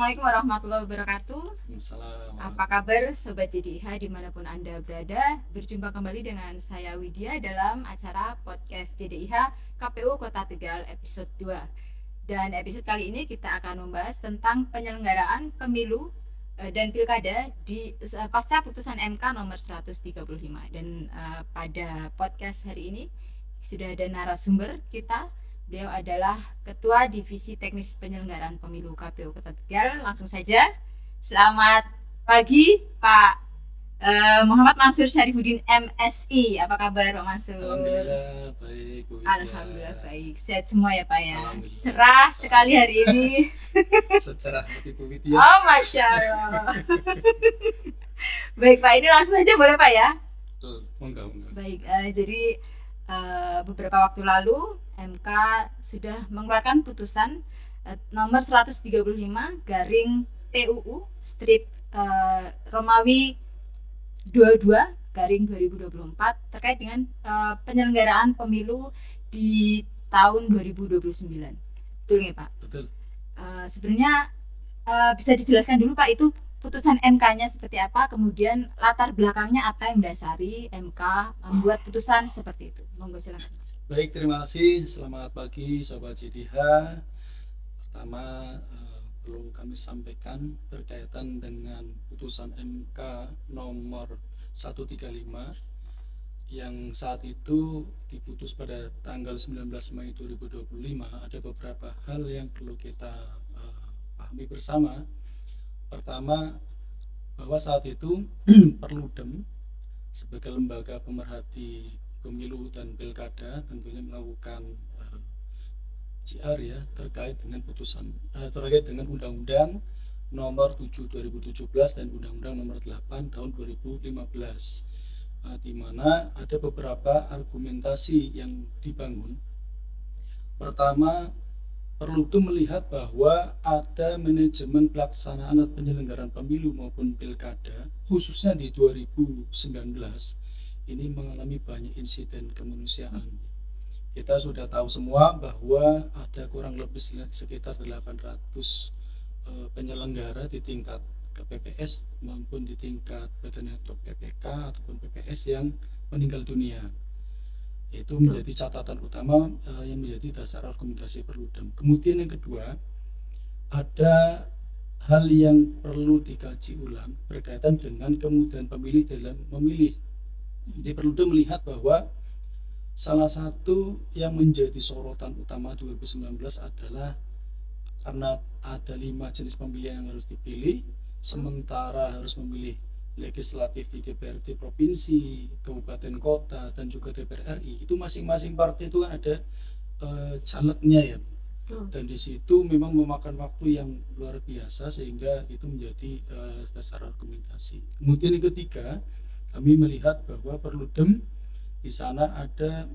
Assalamualaikum warahmatullahi wabarakatuh. Assalamualaikum. Apa kabar Sobat JDIH dimanapun Anda berada? Berjumpa kembali dengan saya Widya dalam acara podcast JDIH KPU Kota Tegal episode 2. Dan episode kali ini kita akan membahas tentang penyelenggaraan pemilu dan pilkada di pasca putusan MK nomor 135. Dan pada podcast hari ini sudah ada narasumber kita. Beliau adalah Ketua Divisi Teknis Penyelenggaraan Pemilu KPU Kota Tegal. Langsung saja, selamat pagi Pak Muhammad Mansur Syarifuddin MSI. Apa kabar Pak Mansur? Alhamdulillah baik Bu Widya. Alhamdulillah baik. Sehat semua ya Pak ya. Alhamdulillah. Cerah sekali hari ini. Secerah hati Bu Widya. Oh Masya Allah. Baik Pak, ini langsung saja boleh Pak ya? Enggak. Baik, jadi beberapa waktu lalu MK sudah mengeluarkan putusan nomor 135 garing PUU strip Romawi 22 garing 2024 terkait dengan penyelenggaraan pemilu di tahun 2029. Betul nggak Pak? Betul. Sebenarnya bisa dijelaskan dulu Pak, itu putusan MK-nya seperti apa, kemudian latar belakangnya apa yang mendasari MK membuat putusan seperti itu. Monggo silakan. Baik, terima kasih. Selamat pagi Sobat JDH. Pertama perlu kami sampaikan berkaitan dengan putusan MK nomor 135 yang saat itu diputus pada tanggal 19 Mei 2025. Ada beberapa hal yang perlu kita pahami bersama. Pertama, bahwa saat itu Perludem sebagai lembaga pemerhati pemilu dan pilkada tentunya melakukan JR ya terkait dengan terkait dengan Undang-Undang Nomor 7 2017 dan Undang-Undang Nomor 8 Tahun 2015, di mana ada beberapa argumentasi yang dibangun. Pertama, Perludem melihat bahwa ada manajemen pelaksanaan atau penyelenggaraan pemilu maupun pilkada khususnya di 2019 ini mengalami banyak insiden kemanusiaan. Kita sudah tahu semua bahwa ada kurang lebih sekitar 800 penyelenggara di tingkat KPPS maupun di tingkat Badan Network PPK ataupun PPS yang meninggal dunia. Itu menjadi catatan utama yang menjadi dasar argumentasi Perludem. Kemudian yang kedua, ada hal yang perlu dikaji ulang berkaitan dengan kemudahan pemilih dalam memilih. Jadi Perludem melihat bahwa salah satu yang menjadi sorotan utama 2019 adalah karena ada 5 jenis pemilihan yang harus dipilih, sementara harus memilih legislatif di DPRD provinsi, kabupaten kota, dan juga DPR RI. Itu masing-masing partai itu kan ada calegnya ya. Dan di situ memang memakan waktu yang luar biasa sehingga itu menjadi dasar argumentasi. Kemudian yang ketiga, kami melihat bahwa Perludem di sana ada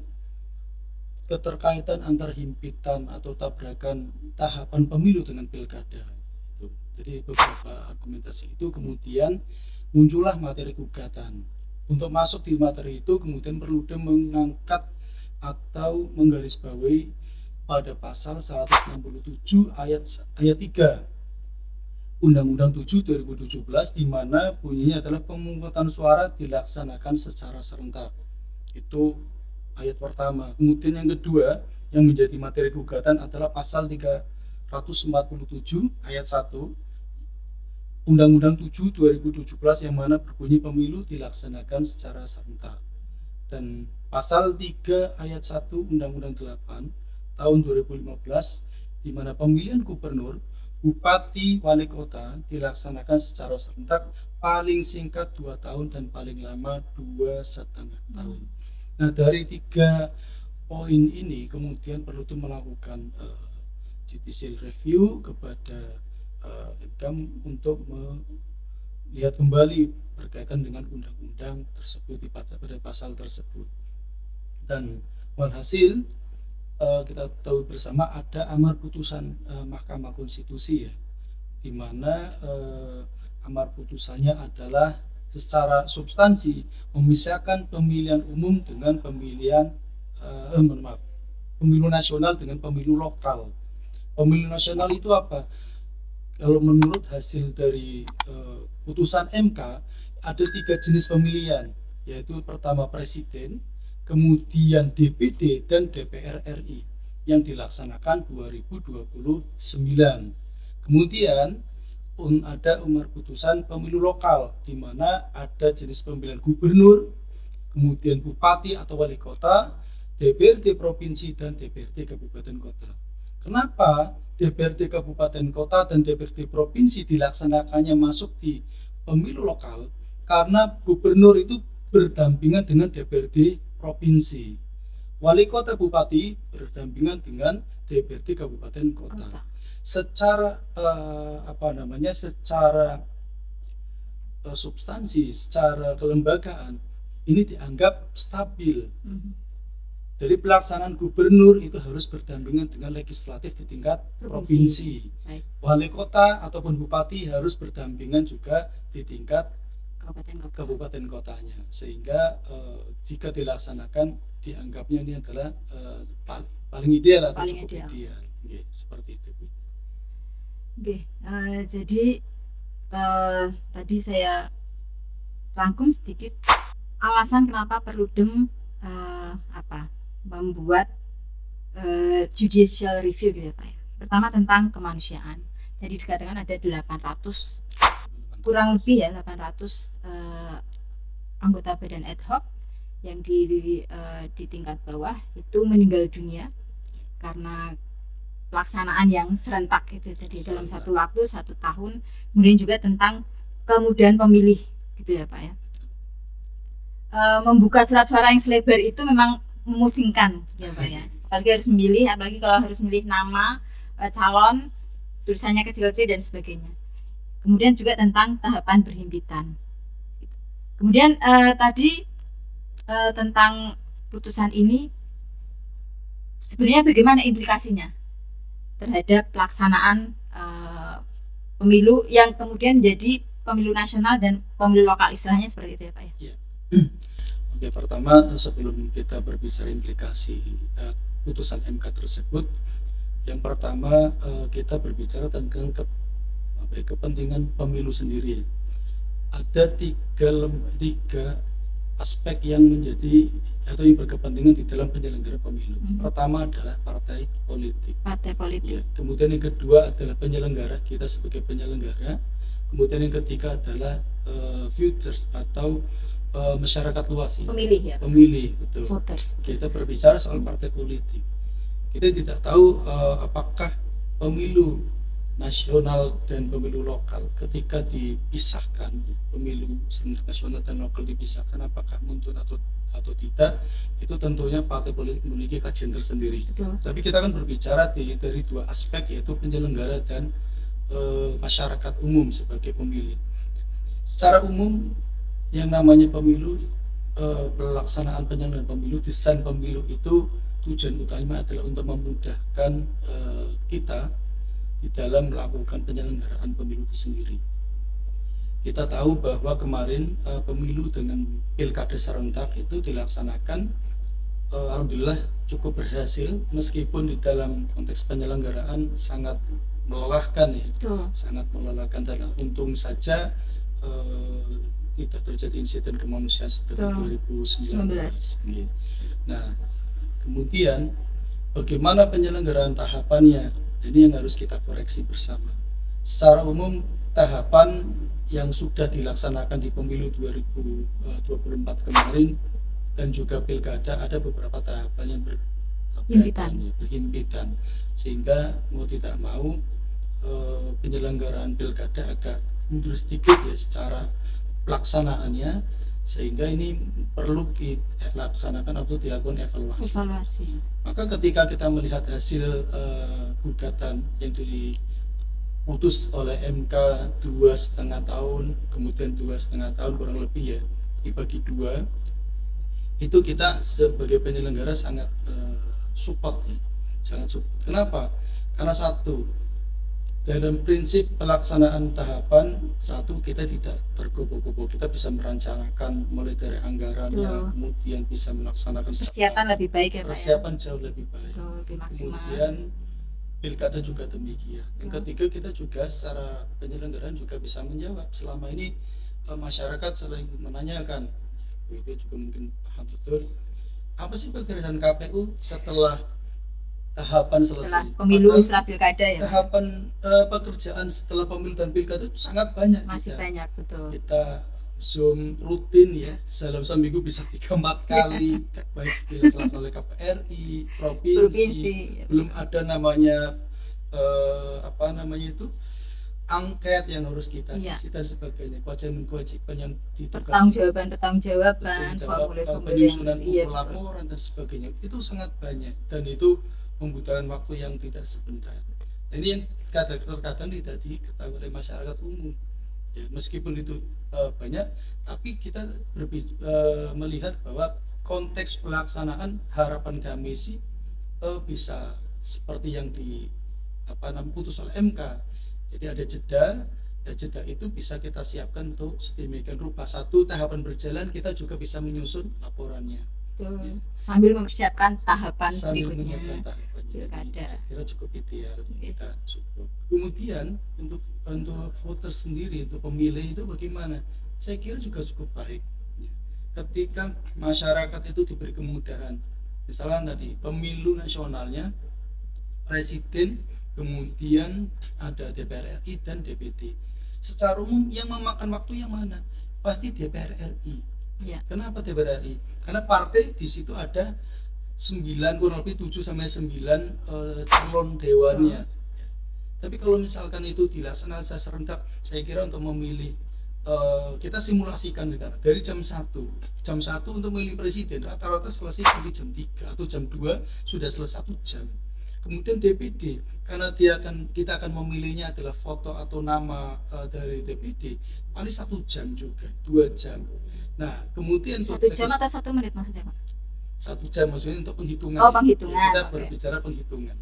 keterkaitan antar himpitan atau tabrakan tahapan pemilu dengan pilkada. Jadi beberapa argumentasi itu kemudian muncullah materi gugatan. Untuk masuk di materi itu kemudian Perludem mengangkat atau menggarisbawahi pada pasal 167 ayat 3 Undang-Undang 7 2017 di mana bunyinya adalah pemungutan suara dilaksanakan secara serentak. Itu ayat pertama. Kemudian yang kedua yang menjadi materi gugatan adalah pasal 347 ayat 1 Undang-Undang 7 2017 yang mana berbunyi pemilu dilaksanakan secara serentak. Dan pasal 3 ayat 1 Undang-Undang 8 tahun 2015 di mana pemilihan gubernur, bupati, wali kota dilaksanakan secara serentak paling singkat 2 tahun dan paling lama 2,5 tahun. Nah, dari 3 poin ini kemudian perlu melakukan judicial review kepada MK untuk melihat kembali berkaitan dengan undang-undang tersebut pada pasal tersebut. Dan walhasil kita tahu bersama ada amar putusan Mahkamah Konstitusi ya, di mana amar putusannya adalah secara substansi memisahkan pemilihan umum dengan pemilihan pemilu nasional dengan pemilu lokal. Pemilu nasional itu apa? kalau menurut hasil dari putusan MK ada 3 jenis pemilihan, yaitu pertama presiden, kemudian DPD dan DPR RI yang dilaksanakan 2029. Kemudian ada putusan pemilu lokal di mana ada jenis pemilihan gubernur, kemudian bupati atau wali kota, DPRD provinsi dan DPRD kabupaten kota. Kenapa DPRD kabupaten kota dan DPRD provinsi dilaksanakannya masuk di pemilu lokal? Karena gubernur itu berdampingan dengan DPRD provinsi, wali kota bupati berdampingan dengan DPRD kabupaten kota. Secara secara substansi, secara kelembagaan ini dianggap stabil. Jadi pelaksanaan gubernur itu harus berdampingan dengan legislatif di tingkat provinsi. Wali kota ataupun bupati harus berdampingan juga di tingkat kabupaten kotanya. Sehingga jika dilaksanakan dianggapnya ini adalah paling ideal atau cukup ideal. Oke, seperti itu. Oke, jadi tadi saya rangkum sedikit alasan kenapa Perludem membuat judicial review gitu ya Pak ya. Pertama tentang kemanusiaan. Jadi dikatakan ada 800 kurang lebih ya 800 anggota badan ad hoc yang di tingkat bawah itu meninggal dunia karena pelaksanaan yang serentak itu tadi dalam satu waktu 1 tahun. Kemudian juga tentang kemudahan pemilih gitu ya Pak ya. Membuka surat suara yang selebar itu memang memusingkan ya Pak ya. Apalagi harus memilih, apalagi kalau harus memilih nama calon, tulisannya kecil-kecil dan sebagainya. Kemudian juga tentang tahapan berhimpitan. Kemudian tadi tentang putusan ini sebenarnya bagaimana implikasinya terhadap pelaksanaan pemilu yang kemudian jadi pemilu nasional dan pemilu lokal, istilahnya seperti itu ya Pak ya. Oke, pertama sebelum kita berbicara implikasi putusan MK tersebut, yang pertama kita berbicara tentang kepentingan pemilu sendiri. Ada tiga aspek yang menjadi atau yang berkepentingan di dalam penyelenggara pemilu. Pertama adalah partai politik. Ya, kemudian yang kedua adalah penyelenggara, kita sebagai penyelenggara. Kemudian yang ketiga adalah voters atau masyarakat luas ya. Pemilih, betul. Voters. Kita berbicara soal partai politik. Kita tidak tahu apakah pemilu nasional dan pemilu lokal ketika dipisahkan, pemilu nasional dan lokal dipisahkan, apakah mundur atau tidak, itu tentunya partai politik memiliki kajian tersendiri. Betul. Tapi kita akan berbicara dari 2 aspek, yaitu penyelenggara dan masyarakat umum sebagai pemilih. Secara umum yang namanya pemilu, pelaksanaan penyelenggaraan pemilu, desain pemilu itu tujuan utama adalah untuk memudahkan kita di dalam melakukan penyelenggaraan pemilu itu sendiri. Kita tahu bahwa kemarin pemilu dengan pilkada serentak itu dilaksanakan, alhamdulillah cukup berhasil, meskipun di dalam konteks penyelenggaraan sangat melelahkan ya. Sangat melelahkan, dan untung saja tidak terjadi insiden kemanusiaan seperti 2019. Nah, kemudian bagaimana penyelenggaraan tahapannya? Ini yang harus kita koreksi bersama. Secara umum tahapan yang sudah dilaksanakan di pemilu 2024 kemarin dan juga pilkada, ada beberapa tahapan yang berhimpitan, sehingga mau tidak mau penyelenggaraan pilkada agak mundur sedikit ya secara pelaksanaannya, sehingga ini perlu dilaksanakan atau dilakukan evaluasi. Maka ketika kita melihat hasil gugatan yang diputus oleh MK 2,5 tahun, kemudian 2,5 tahun kurang lebih ya, dibagi 2, itu kita sebagai penyelenggara sangat support ya, sangat support. Kenapa? Karena satu, dalam prinsip pelaksanaan tahapan, satu, kita tidak tergopoh-gopoh, kita bisa merencanakan mulai dari anggarannya, kemudian bisa melaksanakan persiapan lebih baik ya Pak persiapan jauh lebih baik. Lebih maksimal. Kemudian pilkada juga demikian. Yang ketiga, kita juga secara penyelenggaraan juga bisa menjawab. Selama ini masyarakat sering menanyakan, itu juga mungkin paham betul, apa sih pekerjaan KPU setelah tahapan Setelah selesai? pemilu, Padahal setelah pilkada ya, Pak? tahapan pekerjaan setelah pemilu dan pilkada itu sangat banyak. Masih banyak, betul. Kita Zoom rutin ya, dalam seminggu bisa 3-4 kali, baik dilaksanakan oleh KPRI, provinsi, Provinsi. belum ada namanya apa namanya itu, angket yang harus kita Iya. isi dan sebagainya, kewajiban yang ditugaskan, Pertanggungjawaban, formulir-formulir yang penyusunan iya, betul. laporan dan sebagainya, itu sangat banyak dan itu membutuhkan waktu yang tidak sebentar. Nah, ini yang terkadang tidak diketahui oleh masyarakat umum. Ya, meskipun itu banyak, tapi kita melihat bahwa konteks pelaksanaan harapan kami sih bisa seperti yang putus oleh MK. Jadi ada jeda, dan jeda itu bisa kita siapkan untuk sedemikian rupa. Satu, tahapan berjalan, kita juga bisa menyusun laporannya. Betul. Sambil mempersiapkan tahapan Sambil berikutnya. menyiapkan tahapannya. Pilkada. Saya kira cukup ideal kita support. Kemudian untuk voter sendiri, untuk pemilih itu bagaimana? Saya kira juga cukup baik. Ketika masyarakat itu diberi kemudahan, misalnya tadi pemilu nasionalnya, presiden, kemudian ada DPR RI dan DPD. Secara umum yang memakan waktu yang mana? Pasti DPR RI. Ya. Kenapa DPR RI? Karena partai di situ ada 9, kurang lebih 7 sampai 9 calon dewannya. Tapi kalau misalkan itu dilaksanakan serentak, saya kira untuk memilih, kita simulasikan sekarang dari jam 1 untuk memilih presiden rata-rata selesai sampai jam 3 atau jam 2 sudah selesai 1 jam. Kemudian DPD, karena kita akan memilihnya adalah foto atau nama dari DPD, paling 1 jam juga, 2 jam. Nah, kemudian 1 jam atau 1 menit maksudnya, Pak? 1 jam maksudnya untuk penghitungan. Oh, penghitungan. Ya, kita Oke. berbicara penghitungan.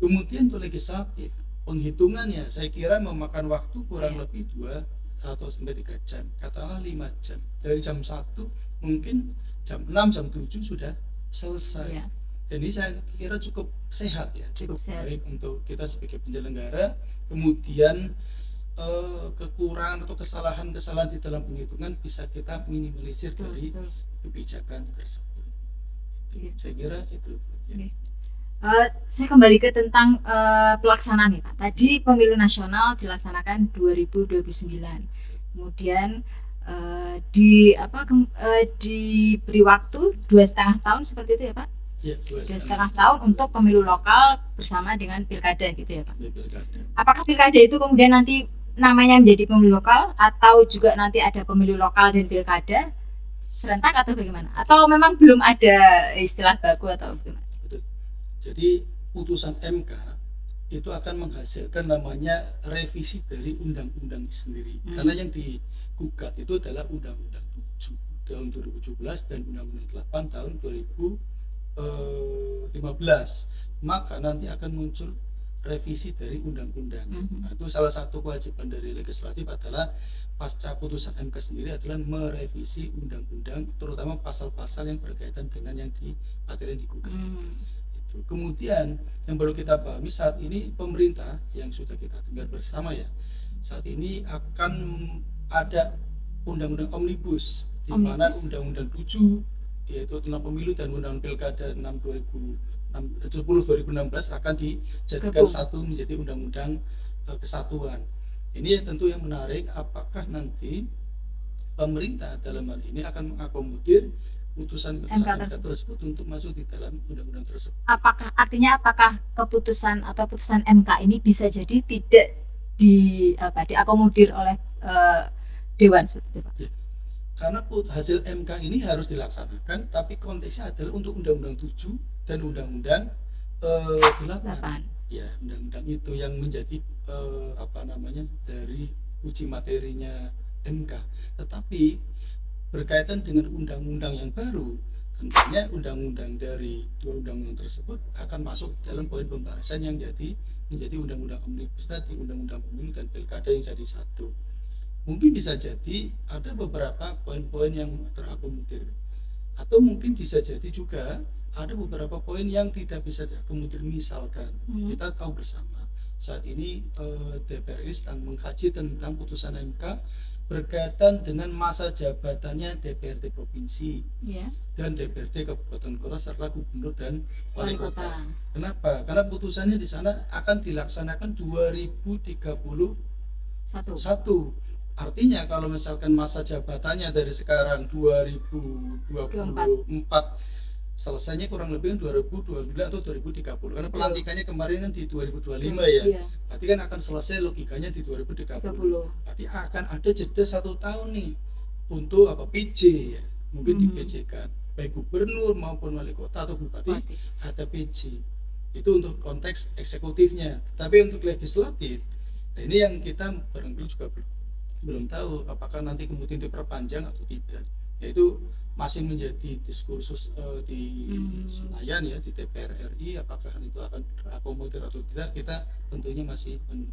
Kemudian untuk legislatif, penghitungannya saya kira memakan waktu kurang lebih 2 atau sampai 3 jam, katakanlah 5 jam. Dari jam 1 mungkin jam 6, jam 7 sudah selesai. Ya. Dan ini saya kira cukup sehat ya, Cukup sehat. baik untuk kita sebagai penyelenggara. Kemudian kekurangan atau kesalahan-kesalahan di dalam penghitungan bisa kita minimalisir dari Betul. kebijakan tersebut. Iya. Saya kira itu. Ya. Saya kembali ke tentang pelaksanaan nih, Pak. Tadi pemilu nasional dilaksanakan 2029. Kemudian diberi waktu 2,5 tahun seperti itu ya, Pak? Ya, 2,5 tahun untuk pemilu lokal bersama dengan pilkada gitu ya, Pak? pilkada. Apakah pilkada itu kemudian nanti namanya menjadi pemilu lokal atau juga nanti ada pemilu lokal dan pilkada serentak atau bagaimana? Atau memang belum ada istilah baku atau bagaimana? Betul. Jadi putusan MK itu akan menghasilkan namanya revisi dari undang-undang sendiri. Karena yang digugat itu adalah Undang-Undang 7 tahun 2017 dan Undang-Undang 8 tahun 2015. Maka nanti akan muncul revisi dari undang-undang. Nah, itu salah satu kewajiban dari legislatif adalah pasca putusan MK sendiri adalah merevisi undang-undang, terutama pasal-pasal yang berkaitan dengan yang materi yang digugat. Itu. Kemudian yang baru kita pahami saat ini pemerintah yang sudah kita dengar bersama ya, saat ini akan ada undang-undang omnibus, di mana undang-undang 7 yaitu tentang pemilu dan undang pilkada 2016 akan dijadikan satu menjadi undang-undang kesatuan. Ini tentu yang menarik, apakah nanti pemerintah dalam hal ini akan mengakomodir putusan MK tersebut untuk masuk di dalam undang-undang tersebut. Apakah keputusan atau putusan MK ini bisa jadi tidak diakomodir oleh dewan seperti itu, Pak? Ya. Karena hasil MK ini harus dilaksanakan, tapi konteksnya adalah untuk undang-undang 7 dan undang-undang 8. Ya, undang-undang itu yang menjadi dari uji materinya MK. Tetapi berkaitan dengan undang-undang yang baru, tentunya undang-undang dari 2 undang-undang tersebut akan masuk dalam poin pembahasan yang menjadi undang-undang omnibus tadi, undang-undang pemilu dan pilkada yang jadi satu. Mungkin bisa jadi ada beberapa poin-poin yang terakomodir, atau mungkin bisa jadi juga ada beberapa poin yang tidak bisa kemudian misalkan kita tahu bersama saat ini DPR RI sedang mengkaji tentang putusan MK berkaitan dengan masa jabatannya DPRD provinsi dan DPRD kabupaten kota serta gubernur dan wali kota. Kenapa? Karena putusannya di sana akan dilaksanakan 2031. Artinya kalau misalkan masa jabatannya dari sekarang 2024 selesainya kurang lebih 2029 atau 2030 karena pelantikannya kemarin kan di 2025 ya. Berarti kan akan selesai logikanya di 2030. Berarti akan ada jeda 1 tahun nih untuk PJ ya. Mungkin di PJ kan baik gubernur maupun wali kota atau bupati ada PJ. Itu untuk konteks eksekutifnya. Tapi untuk legislatif, nah ini yang kita barangkali juga belum tahu apakah nanti kemudian diperpanjang atau tidak. Yaitu masih menjadi diskursus di Senayan ya, di DPR RI, apakah itu akan terakomodir atau tidak, kita tentunya masih menunggu.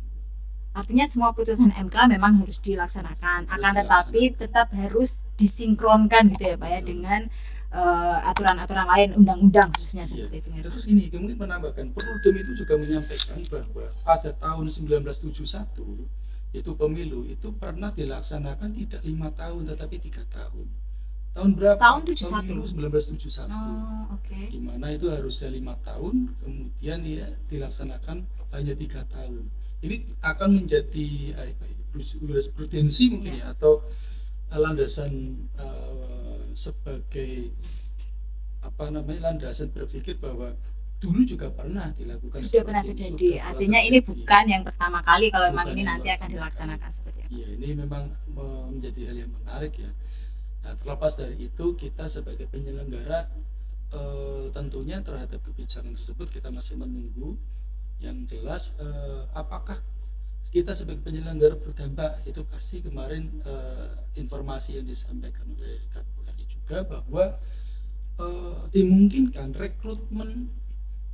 Artinya semua putusan MK memang harus dilaksanakan, tetapi tetap harus disinkronkan gitu ya Pak ya dengan aturan-aturan lain, undang-undang khususnya seperti itu. Terus ini kemudian menambahkan, Perludem itu juga menyampaikan bahwa pada tahun 1971 itu pemilu itu pernah dilaksanakan tidak 5 tahun tetapi 3 tahun. Tahun berapa? Tahun 71. Pemilu 1971. Di mana itu harusnya 5 tahun, kemudian ya dilaksanakan hanya 3 tahun. Ini akan menjadi jurisprudensi mungkin ya, atau landasan sebagai landasan berpikir bahwa dulu juga pernah dilakukan. Sudah pernah terjadi. Artinya ini bukan yang pertama kali kalau memang ini nanti akan dilaksanakan seperti itu. Iya, ini memang menjadi hal yang menarik ya. Nah, terlepas dari itu kita sebagai penyelenggara tentunya terhadap kebijakan tersebut kita masih menunggu. Yang jelas apakah kita sebagai penyelenggara berdampak, itu pasti kemarin informasi yang disampaikan oleh KPU RI juga bahwa dimungkinkan rekrutmen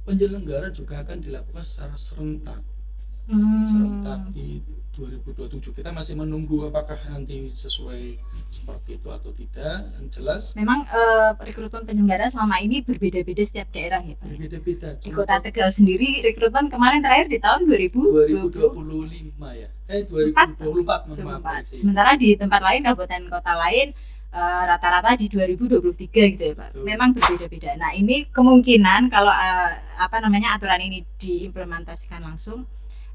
penyelenggara juga akan dilakukan secara serentak di 2027. Kita masih menunggu apakah nanti sesuai seperti itu atau tidak. Yang jelas memang rekrutmen penyelenggara selama ini berbeda-beda setiap daerah ya Pak. Berbeda-beda. Di Kota Tegal sendiri rekrutmen kemarin terakhir di tahun 2025 ya. 2024. Sementara di tempat lain, kabupaten kota lain rata-rata di 2023 gitu ya Pak. Memang berbeda-beda. Nah, ini kemungkinan kalau aturan ini diimplementasikan langsung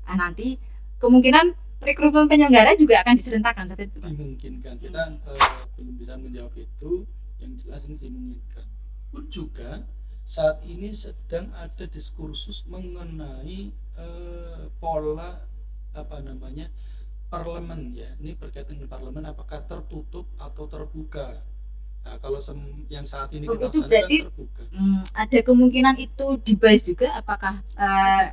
nanti kemungkinan rekrutmen penyelenggara juga akan diserentakkan seperti itu. Dimungkinkan. Kita belum bisa menjawab itu. Yang jelas ini dimungkinkan. Pun juga saat ini sedang ada diskursus mengenai pola parlemen ya. Ini berkaitan dengan parlemen apakah tertutup atau terbuka. Nah, kalau yang saat ini kita itu berarti terbuka. Ada kemungkinan itu dibahas juga apakah ada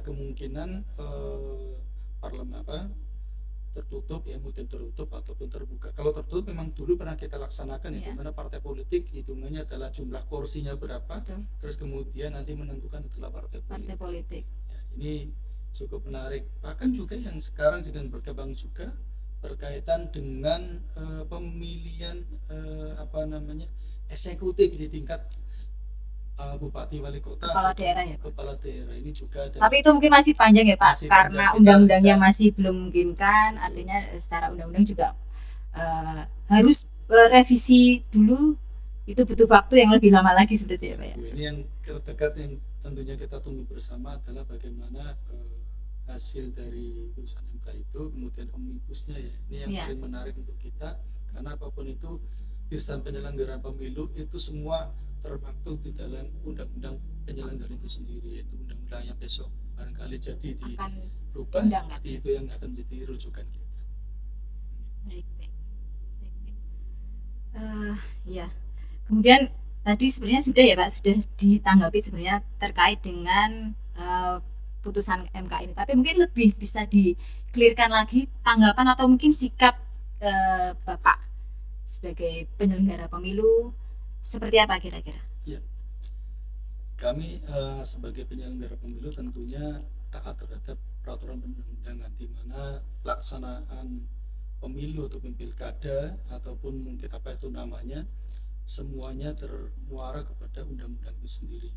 kemungkinan parlemen tertutup ya, mungkin tertutup ataupun terbuka. Kalau tertutup memang dulu pernah kita laksanakan ya, di mana partai politik hitungannya adalah jumlah kursinya berapa. Terus kemudian nanti menentukan adalah partai politik. Ya, ini cukup menarik. Bahkan juga yang sekarang sedang berkembang juga berkaitan dengan pemilihan eksekutif di tingkat bupati, wali kota, kepala daerah ya. Kepala daerah ini juga ada. Tapi itu mungkin masih panjang ya Pak, karena undang-undangnya masih belum memungkinkan. Artinya secara undang-undang juga harus revisi dulu. Itu butuh waktu yang lebih lama lagi seperti ya Pak ya. Ini yang terdekat yang tentunya kita tunggu bersama adalah bagaimana hasil dari putusan MK itu, kemudian omnibusnya ya. Ini yang paling menarik untuk kita, karena apapun itu desain penyelenggaraan pemilu itu semua termaktub di dalam undang-undang penyelenggaraan itu sendiri, yaitu undang-undang yang besok barangkali jadi dirubah, itu yang akan menjadi rujukan kita. Baik. Ya. Kemudian tadi sebenarnya sudah ya Pak, sudah ditanggapi sebenarnya terkait dengan putusan MK ini. Tapi mungkin lebih bisa di-clearkan lagi tanggapan atau mungkin sikap Bapak sebagai penyelenggara pemilu seperti apa kira-kira? Ya. Kami sebagai penyelenggara pemilu tentunya taat terhadap peraturan perundang-undangan, di mana pelaksanaan pemilu ataupun pilkada ataupun mungkin apa itu namanya semuanya termuara kepada undang-undang itu sendiri.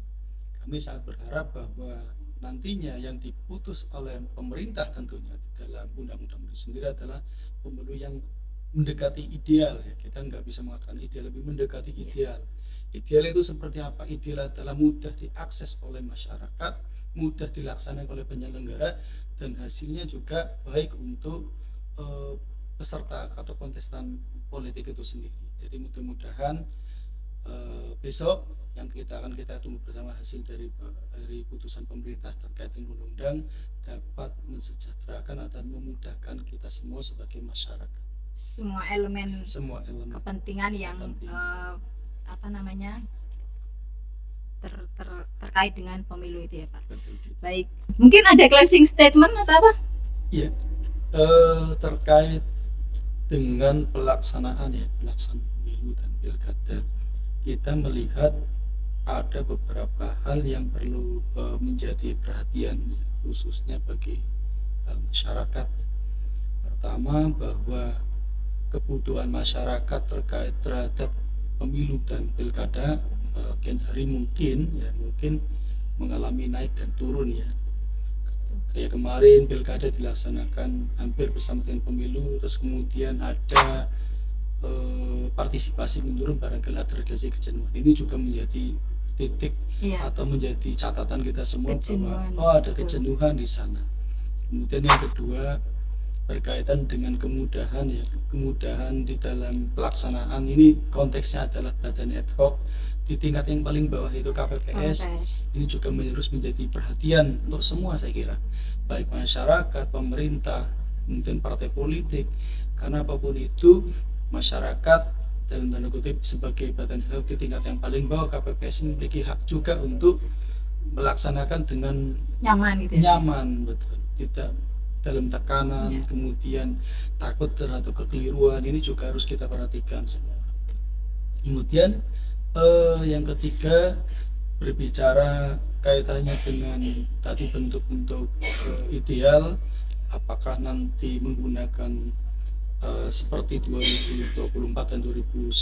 Kami sangat berharap bahwa nantinya yang diputus oleh pemerintah tentunya di dalam undang-undang itu sendiri adalah pemilu yang mendekati ideal ya. Kita nggak bisa mengatakan ideal, lebih mendekati ideal. Ideal itu seperti apa? Ideal adalah mudah diakses oleh masyarakat, mudah dilaksanakan oleh penyelenggara, dan hasilnya juga baik untuk peserta atau kontestan politik itu sendiri. Jadi mudah-mudahan besok yang kita tunggu bersama hasil dari putusan pemerintah terkait dengan undang-undang dapat mensejahterakan dan memudahkan kita semua sebagai masyarakat. Semua elemen kepentingan yang terkait dengan pemilu itu ya Pak. Betul. Baik, mungkin ada closing statement atau apa? Iya, terkait dengan pelaksanaan pemilu dan pilkada, kita melihat ada beberapa hal yang perlu menjadi perhatian khususnya bagi masyarakat. Pertama, bahwa kebutuhan masyarakat terkait terhadap pemilu dan pilkada kian hari mungkin mengalami naik dan turun ya. Kayak kemarin pilkada dilaksanakan hampir bersama dengan pemilu, terus kemudian ada partisipasi menurun, barangkali terjadi kejenuhan. Ini juga menjadi titik atau menjadi catatan kita semua bahwa ada kejenuhan di sana. Kemudian yang kedua berkaitan dengan kemudahan di dalam pelaksanaan. Ini konteksnya adalah badan ad hoc di tingkat yang paling bawah itu KPPS. Ini juga harus menjadi perhatian untuk semua, saya kira, baik masyarakat, pemerintah, kemudian partai politik, karena apapun itu masyarakat dalam tanda kutip sebagai badan ad hoc di tingkat yang paling bawah, KPPS memiliki hak juga untuk melaksanakan dengan nyaman, betul, tidak dalam tekanan, kemudian takut terhadap kekeliruan. Ini juga harus kita perhatikan semua. Kemudian yang ketiga, berbicara kaitannya dengan tadi bentuk-bentuk ideal, apakah nanti menggunakan seperti 2024 dan 2019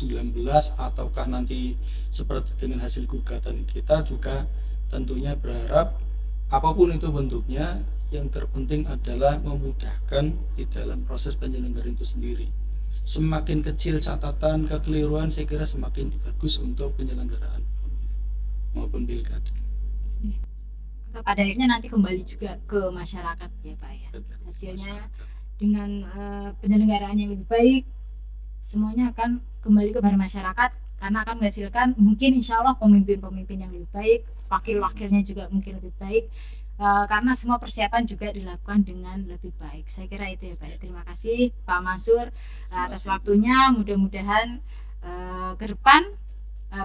ataukah nanti seperti dengan hasil gugatan. Kita juga tentunya berharap apapun itu bentuknya, yang terpenting adalah memudahkan di dalam proses penyelenggaraan itu sendiri. Semakin kecil catatan kekeliruan, saya kira semakin bagus untuk penyelenggaraan pemilu maupun pilkada. Karena pada akhirnya nanti kembali juga ke masyarakat ya Pak ya. Hasilnya dengan penyelenggaraan yang lebih baik, semuanya akan kembali kepada masyarakat, karena akan menghasilkan mungkin insya Allah pemimpin-pemimpin yang lebih baik, wakil-wakilnya juga mungkin lebih baik, karena semua persiapan juga dilakukan dengan lebih baik. Saya kira itu ya Pak. Terima kasih Pak Mansur atas waktunya. Mudah-mudahan ke depan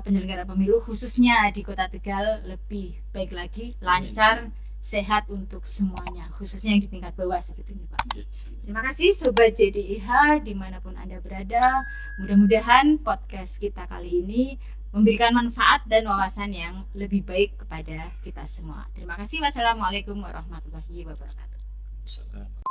penyelenggara pemilu khususnya di Kota Tegal lebih baik lagi, lancar, sehat untuk semuanya, khususnya yang di tingkat bawah seperti ini Pak. Terima kasih Sobat JDIH dimanapun Anda berada. Mudah-mudahan podcast kita kali ini memberikan manfaat dan wawasan yang lebih baik kepada kita semua. Terima kasih. Wassalamualaikum warahmatullahi wabarakatuh.